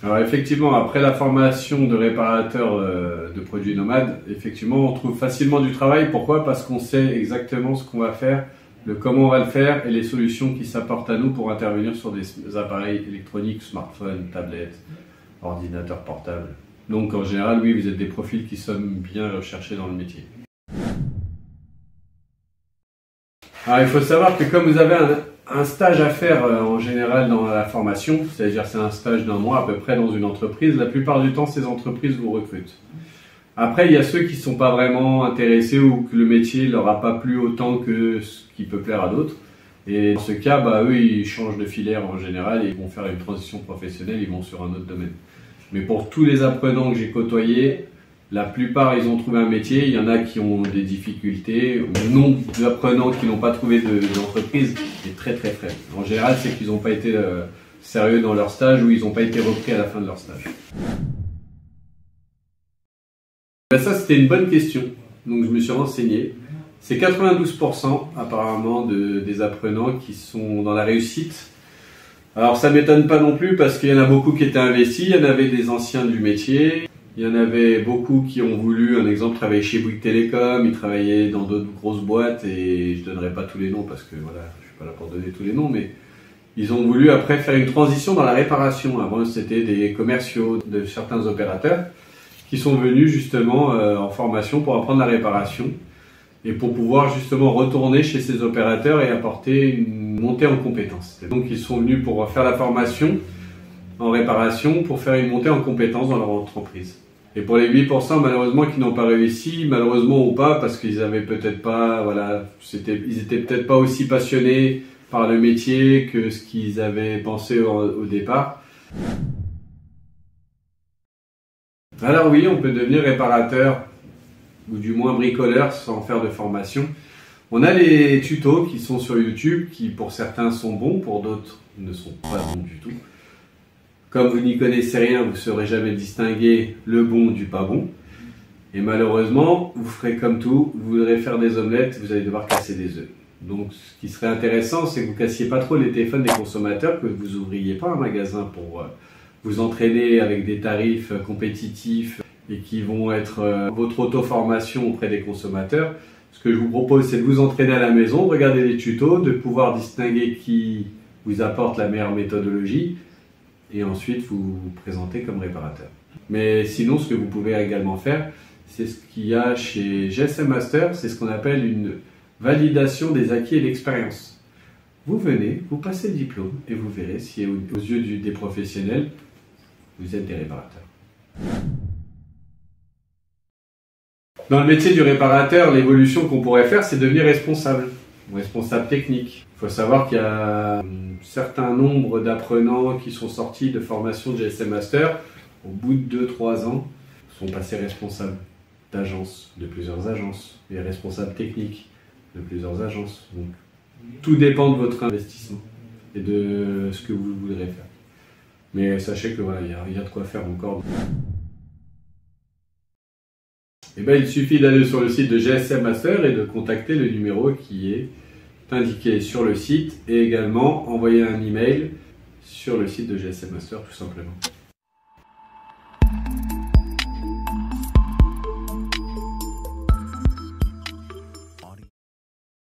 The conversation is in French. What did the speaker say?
Alors effectivement, après la formation de réparateur de produits nomades, effectivement, on trouve facilement du travail. Pourquoi? Parce qu'on sait exactement ce qu'on va faire, le comment on va le faire et les solutions qui s'apportent à nous pour intervenir sur des appareils électroniques, smartphones, tablettes, ordinateurs portables. Donc en général, oui, vous êtes des profils qui sont bien recherchés dans le métier. Alors il faut savoir que comme vous avez un stage à faire en général dans la formation, c'est-à-dire c'est un stage d'un mois à peu près dans une entreprise, la plupart du temps ces entreprises vous recrutent. Après il y a ceux qui ne sont pas vraiment intéressés ou que le métier leur a pas plu autant que ce qui peut plaire à d'autres. Et dans ce cas, eux ils changent de filière en général et ils vont faire une transition professionnelle, ils vont sur un autre domaine. Mais pour tous les apprenants que j'ai côtoyés, la plupart, ils ont trouvé un métier. Il y en a qui ont des difficultés. Le nombre d'apprenants qui n'ont pas trouvé d'entreprise est très très faible. En général, c'est qu'ils n'ont pas été sérieux dans leur stage ou ils n'ont pas été repris à la fin de leur stage. Ça, c'était une bonne question. Donc, je me suis renseigné. C'est 92% apparemment des apprenants qui sont dans la réussite. Alors, ça ne m'étonne pas non plus parce qu'il y en a beaucoup qui étaient investis. Il y en avait des anciens du métier. Il y en avait beaucoup qui ont voulu, un exemple, travailler chez Bouygues Télécom, ils travaillaient dans d'autres grosses boîtes et je ne donnerai pas tous les noms parce que voilà, je ne suis pas là pour donner tous les noms, mais ils ont voulu après faire une transition dans la réparation. Avant, c'était des commerciaux de certains opérateurs qui sont venus justement en formation pour apprendre la réparation et pour pouvoir justement retourner chez ces opérateurs et apporter une montée en compétences. Donc ils sont venus pour faire la formation en réparation pour faire une montée en compétences dans leur entreprise. Et pour les 8% malheureusement qui n'ont pas réussi, malheureusement ou pas, parce qu'ils avaient peut-être pas, ils étaient peut-être pas aussi passionnés par le métier que ce qu'ils avaient pensé au départ. Alors oui, on peut devenir réparateur ou du moins bricoleur sans faire de formation. On a les tutos qui sont sur YouTube, qui pour certains sont bons, pour d'autres ne sont pas bons du tout. Comme vous n'y connaissez rien, vous ne saurez jamais distinguer le bon du pas bon. Et malheureusement, vous ferez comme tout, vous voudrez faire des omelettes, vous allez devoir casser des œufs. Donc ce qui serait intéressant, c'est que vous ne cassiez pas trop les téléphones des consommateurs, que vous n'ouvriez pas un magasin pour vous entraîner avec des tarifs compétitifs et qui vont être votre auto-formation auprès des consommateurs. Ce que je vous propose, c'est de vous entraîner à la maison, de regarder les tutos, de pouvoir distinguer qui vous apporte la meilleure méthodologie, et ensuite vous vous présentez comme réparateur. Mais sinon, ce que vous pouvez également faire, c'est ce qu'il y a chez GSM Master, c'est ce qu'on appelle une validation des acquis et l'expérience. Vous venez, vous passez le diplôme et vous verrez si aux yeux des professionnels, vous êtes des réparateurs. Dans le métier du réparateur, l'évolution qu'on pourrait faire, c'est devenir responsable technique. Il faut savoir qu'il y a un certain nombre d'apprenants qui sont sortis de formation de GSM Master, au bout de 2-3 ans, sont passés responsables d'agences, de plusieurs agences, et responsables techniques de plusieurs agences. Donc, tout dépend de votre investissement et de ce que vous voudrez faire. Mais sachez que voilà, il y a de quoi faire encore. Il suffit d'aller sur le site de GSM Master et de contacter le numéro qui est indiqué sur le site et également envoyer un email sur le site de GSM Master tout simplement.